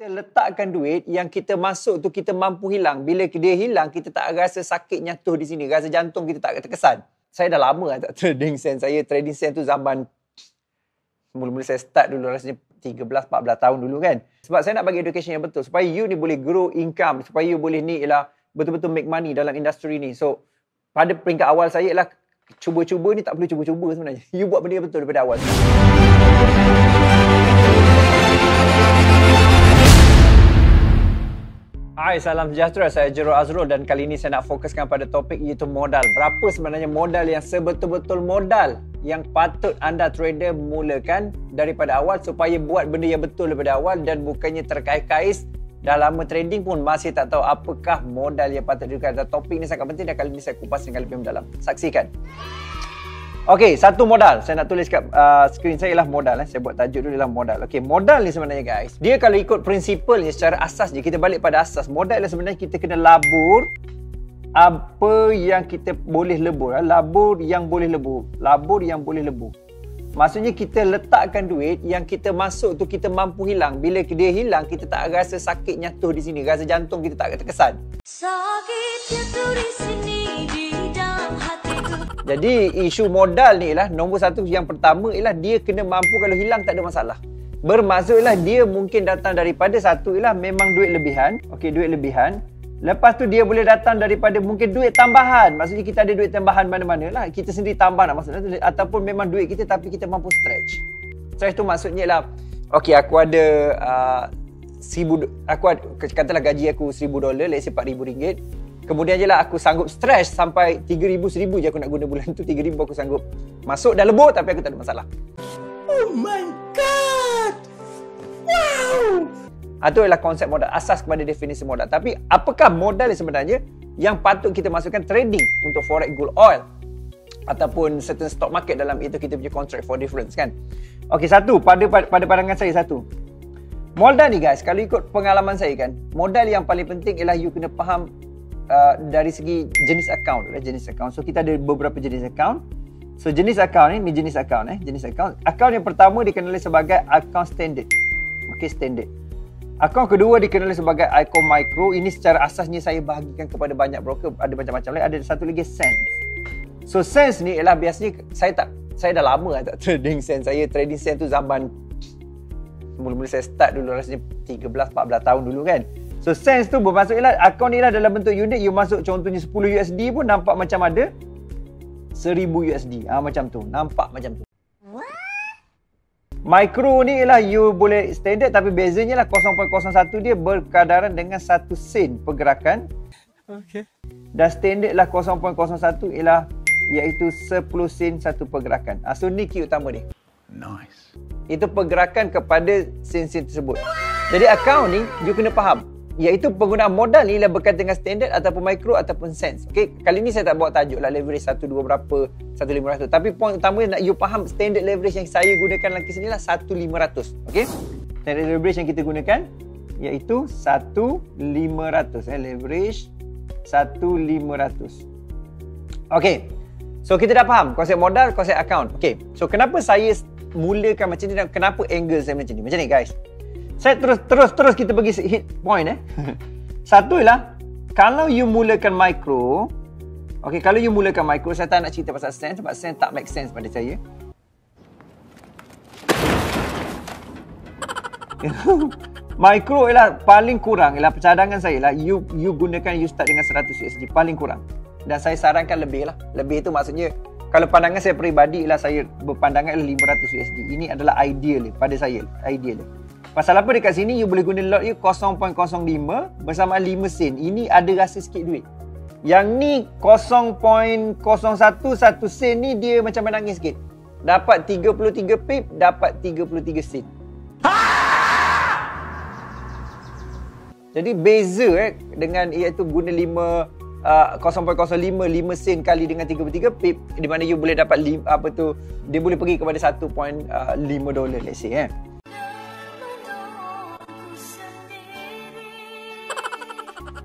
Kita letakkan duit yang kita masuk tu kita mampu hilang. Bila dia hilang, kita tak rasa sakit nyatuh di sini. Rasa jantung kita tak terkesan. Saya dah lama tak trading sen. Saya trading sen tu zaman mula-mula saya start dulu rasanya 13-14 tahun dulu kan. Sebab saya nak bagi education yang betul. Supaya you ni boleh grow income. Supaya you boleh ni ialah betul-betul make money dalam industri ni. So, pada peringkat awal saya ialah cuba-cuba ni tak perlu cuba-cuba sebenarnya. You buat benda yang betul daripada awal. Hai, salam sejahtera. Saya Jerol Azrul dan kali ini saya nak fokuskan pada topik iaitu modal. Berapa sebenarnya modal yang sebetul-betul modal yang patut anda trader mulakan daripada awal supaya buat benda yang betul daripada awal dan bukannya terkais-kais dah lama trading pun masih tak tahu apakah modal yang patut digunakan. Topik ini sangat penting dan kali ini saya kupas dengan lebih mendalam. Saksikan. Okey, satu modal. Saya nak tulis kat skrin saya ialah modal. Saya buat tajuk dulu ialah modal. Okey, modal ni sebenarnya guys, dia kalau ikut prinsipalnya secara asas je, kita balik pada asas. Modal ialah sebenarnya kita kena labur apa yang kita boleh lebur. Labur yang boleh lebur. Labur yang boleh lebur. Maksudnya kita letakkan duit yang kita masuk tu kita mampu hilang. Bila dia hilang, kita tak rasa sakit nyatuh di sini. Rasa jantung kita tak terkesan. Sakit jatuh di sini di dalam hatiku. Jadi isu modal ni ialah nombor satu yang pertama ialah dia kena mampu kalau hilang tak ada masalah. Bermaksudlah dia mungkin datang daripada satu ialah memang duit lebihan. Okey, duit lebihan. Lepas tu dia boleh datang daripada mungkin duit tambahan. Maksudnya kita ada duit tambahan mana-mana lah. Kita sendiri tambah nak maksudnya. Ataupun memang duit kita tapi kita mampu stretch. Stretch tu maksudnya lah, okey aku ada katalah gaji aku $1,000, let's say RM4,000. Kemudian je lah aku sanggup stretch sampai RM3,000, RM1,000 je aku nak guna bulan tu. RM3,000 aku sanggup masuk dah lebur tapi aku tak ada masalah. Oh my god! Wow! Itu adalah konsep modal, asas kepada definisi modal. Tapi apakah modal sebenarnya yang patut kita masukkan trading untuk forex, gold, oil ataupun certain stock market dalam itu kita punya contract for difference kan. Okey, satu pada pandangan saya satu. Modal ni guys, kalau ikut pengalaman saya kan, modal yang paling penting ialah you kena faham dari segi jenis account. So kita ada beberapa jenis account. So jenis account ni jenis account jenis account. Account yang pertama dikenali sebagai account standard. Okey, standard. Akaun kedua dikenali sebagai account micro. Ini secara asasnya saya bahagikan kepada banyak broker. Ada macam-macam lain. Ada satu lagi sense. So sense ni ialah biasanya saya dah lama tak trading sense. Saya trading sense tu zaman mula-mula saya start dulu rasanya 13-14 tahun dulu kan. So sense tu bermaksud ialah akaun ni lah dalam bentuk unit. You masuk contohnya $10 pun nampak macam ada $1,000. Macam tu. Nampak macam tu. Micro ni ialah you boleh standard tapi bezanya lah 0.01 dia berkadaran dengan 1 sen pergerakan. Okey. Dan standard lah 0.01 ialah iaitu 10 sen satu pergerakan. So ni key utama dia. Nice. Itu pergerakan kepada sen-sen tersebut. Jadi account ni you kena faham iaitu penggunaan modal ni ialah berkaitan dengan standard ataupun micro ataupun sense. Okey, kali ni saya tak bawa tajuk lah leverage 1, 2 berapa, 1,500. Tapi point utama nak you faham standard leverage yang saya gunakan dalam kes ni lah 1,500. Okey? Standard leverage yang kita gunakan iaitu 1,500. Leverage 1,500. Okey. So kita dah faham konsep modal, konsep account. Okey. So kenapa saya mulakan macam ni dan kenapa angle saya macam ni? Macam ni guys. Saya terus kita pergi hit point Satu ialah kalau you mulakan micro. Okey, kalau you mulakan micro, saya tak nak cerita pasal sense sebab sense tak make sense pada saya. Micro ialah paling kurang ialah cadangan saya lah you gunakan you start dengan $100 paling kurang. Dan saya sarankan lebih lah. Lebih tu maksudnya kalau pandangan saya peribadi ialah saya berpandangan ialah $500. Ini adalah ideal pada saya, ideal. Pasal apa dekat sini you boleh guna lot you 0.05 bersama 5 sen. Ini ada rasa sikit duit. Yang ni 0.01 1 sen ni dia macam menangis sikit. Dapat 33 pip, dapat 33 sen. Jadi beza dengan iaitu guna 0.05 5 sen kali dengan 33 pip di mana you boleh dapat dia boleh pergi kepada $1.5 let's say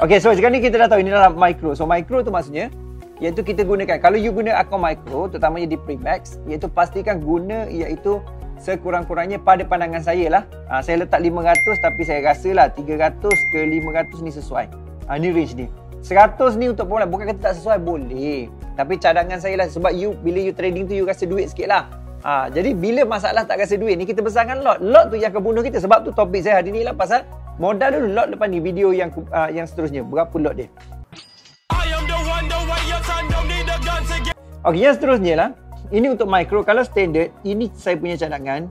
Okey, so sekarang ni kita dah tahu ini adalah micro. So micro tu maksudnya iaitu kita gunakan kalau you guna akaun micro terutamanya di Primax iaitu pastikan guna iaitu sekurang-kurangnya pada pandangan saya lah. Saya letak 500 tapi saya rasa lah 300 ke 500 ni sesuai. Ni range ni. 100 ni untuk pemula, bukan kata tak sesuai, boleh. Tapi cadangan saya lah, sebab bila you trading tu you rasa duit sikit lah. Jadi bila masalah tak rasa duit ni, kita besarkan lot. Lot tu yang akan bunuh kita. Sebab tu topik saya hari ni lah pasal modal dulu, lot lepas ni video yang seterusnya. Berapa lot dia? Okey, yang seterusnya lah. Ini untuk micro. Kalau standard, ini saya punya cadangan.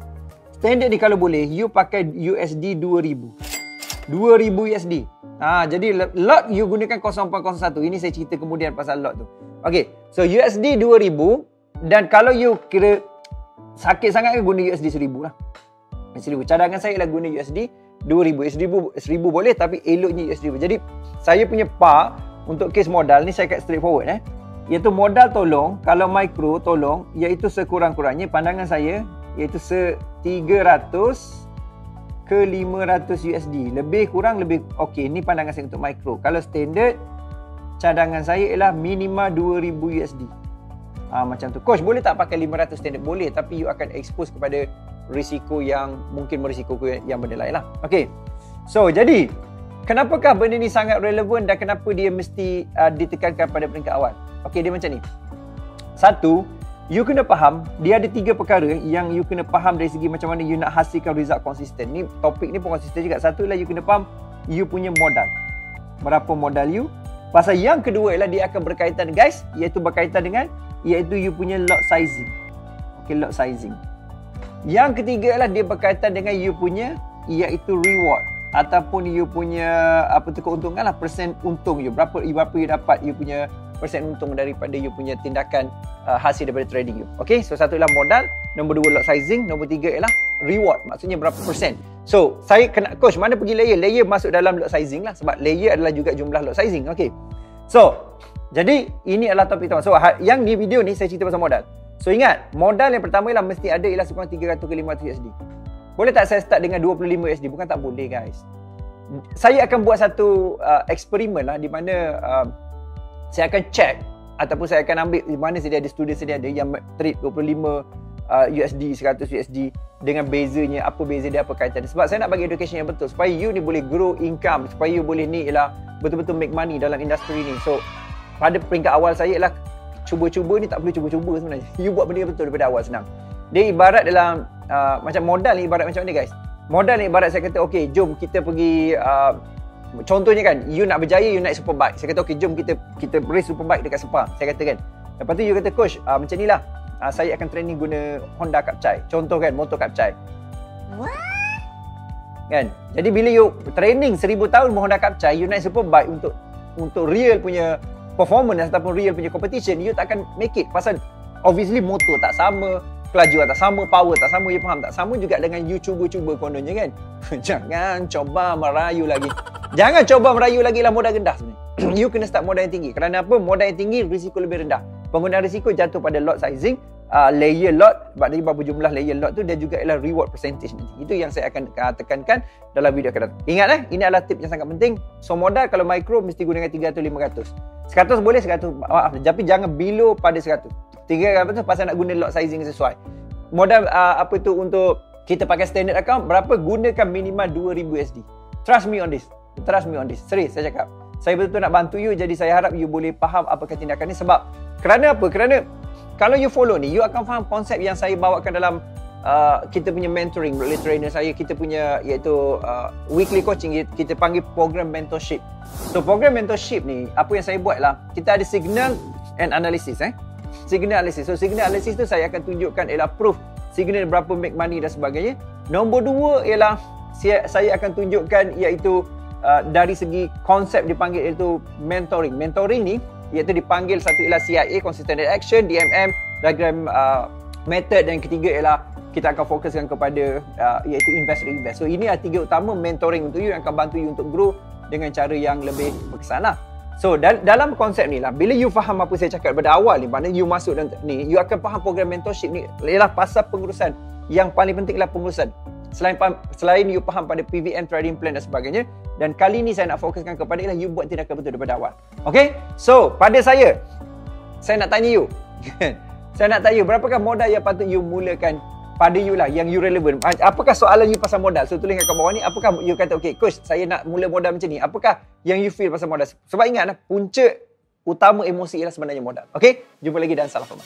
Standard ni kalau boleh, you pakai USD 2000. 2000 USD. Jadi lot you gunakan 0.01. Ini saya cerita kemudian pasal lot tu. Okey, so USD 2000 dan kalau you kira sakit sangat kan guna USD 1000 lah. 1000. Cadangan saya ialah guna USD 2000. 1000 boleh tapi eloknya USD 1000. Jadi saya punya par untuk case modal ni saya kat straightforward iaitu modal tolong, kalau micro tolong iaitu sekurang-kurangnya pandangan saya iaitu 300 ke 500 USD. Lebih kurang lebih okey. Ni pandangan saya untuk micro. Kalau standard, cadangan saya ialah minima 2000 USD. Macam tu. Coach, boleh tak pakai 500 standard? Boleh, tapi you akan expose kepada risiko yang mungkin berisiko yang benda lain lah. Okey. So, jadi kenapakah benda ni sangat relevan dan kenapa dia mesti ditekankan pada peringkat awal? Okey, dia macam ni. Satu, you kena faham, dia ada 3 perkara yang you kena faham dari segi macam mana you nak hasilkan result konsisten. Ni topik ni pun konsisten juga. Satu ialah you kena faham you punya modal. Berapa modal you? Pasal yang kedua ialah dia akan berkaitan guys, iaitu berkaitan dengan you punya lot sizing. Okey, lot sizing. Yang ketiga ialah dia berkaitan dengan you punya iaitu reward ataupun you punya keuntungan lah, persen untung you. Berapa you dapat you punya persen untung daripada you punya tindakan hasil daripada trading you. Okay, so satu ialah modal, nombor 2 lot sizing, nombor 3 ialah reward, maksudnya berapa persen. So saya kena, coach mana pergi layer masuk dalam lot sizing lah, sebab layer adalah juga jumlah lot sizing. Okay, so jadi ini adalah topik pertama. So yang ni video ni saya cerita pasal modal. So ingat, modal yang pertama ialah mesti ada ialah sekurang 300 ke 500 USD. Boleh tak saya start dengan 25 USD? Bukan tak boleh guys. Saya akan buat satu eksperimen lah di mana saya akan check ataupun saya akan ambil di mana sedia ada student sedia ada yang trade 25 USD, 100 USD dengan bezanya, apa beza dia, apa kaitan. Sebab saya nak bagi education yang betul supaya you ni boleh grow income, supaya you boleh ni ialah betul-betul make money dalam industri ni. So pada peringkat awal saya ialah cuba-cuba ni tak perlu cuba-cuba sebenarnya. You buat benda yang betul daripada awal, senang. Dia ibarat dalam macam modal ni ibarat macam ni guys. Modal ni ibarat saya kata okey, jom kita pergi contohnya kan, you nak berjaya, you naik superbike. Saya kata okey, jom kita race superbike dekat Sepang. Saya kata kan. Lepas tu you kata coach, macam ni lah. Saya akan training guna Honda Kapcai. Contoh kan, motor Kapcai. What? Kan? Jadi bila you training 1000 tahun Honda Kapcai, you naik superbike untuk real punya performance ataupun real punya competition, you tak akan make it. Pasal obviously motor tak sama, kelajuan tak sama, power tak sama, you faham tak? Sama juga dengan you cuba-cuba kononnya kan. Jangan coba merayu lagi. Jangan coba merayu lagi lah modal rendah sebenarnya. You kena start modal yang tinggi. Kerana apa? Modal yang tinggi, risiko lebih rendah. Penggunaan risiko jatuh pada lot sizing, layer lot, berapa jumlah layer lot tu, dan juga ialah reward percentage nanti. Itu yang saya akan tekankan dalam video akan datang. Ingat ini adalah tip yang sangat penting. So modal kalau micro mesti gunakan 300-500. 100 boleh, 100 maaf, tapi jangan below pada 100. 300 pasal nak guna lot sizing sesuai. Modal untuk kita pakai standard account berapa, gunakan minimal 2000 USD. Trust me on this. Serius saya cakap. Saya betul-betul nak bantu you, jadi saya harap you boleh faham apakah tindakan ni. Sebab kerana apa? Kerana kalau you follow ni, you akan faham konsep yang saya bawakan dalam kita punya mentoring oleh trainer saya, kita punya iaitu weekly coaching, kita panggil program mentorship. So program mentorship ni, apa yang saya buat lah, kita ada signal and analysis. Signal analysis. So signal analysis tu saya akan tunjukkan ialah proof signal berapa make money dan sebagainya. Nombor 2 ialah saya akan tunjukkan iaitu dari segi konsep dipanggil iaitu mentoring. Mentoring ni iaitu dipanggil satu ialah CIA, consistent action, DMM, diagram method, dan ketiga ialah kita akan fokuskan kepada iaitu invest. So ini adalah 3 utama mentoring untuk you yang akan bantu you untuk grow dengan cara yang lebih berkesan lah. So dalam konsep ni lah, bila you faham apa saya cakap pada awal ni, maknanya you masuk dalam ni, you akan faham program mentorship ni ialah pasal pengurusan. Yang paling penting ialah pengurusan. Selain you faham pada PVM, trading plan dan sebagainya. Dan kali ni saya nak fokuskan kepada ialah you buat tindakan betul daripada awal. Okay? So pada saya nak tanya you. Saya nak tanya you, berapakah modal yang patut you mulakan pada you lah, yang you relevant. Apakah soalan you pasal modal? So tulis kat bawah ni, apakah you kata, okay coach, saya nak mula modal macam ni. Apakah yang you feel pasal modal? Sebab ingat, punca utama emosi ialah sebenarnya modal. Okay, jumpa lagi dan salam hormat.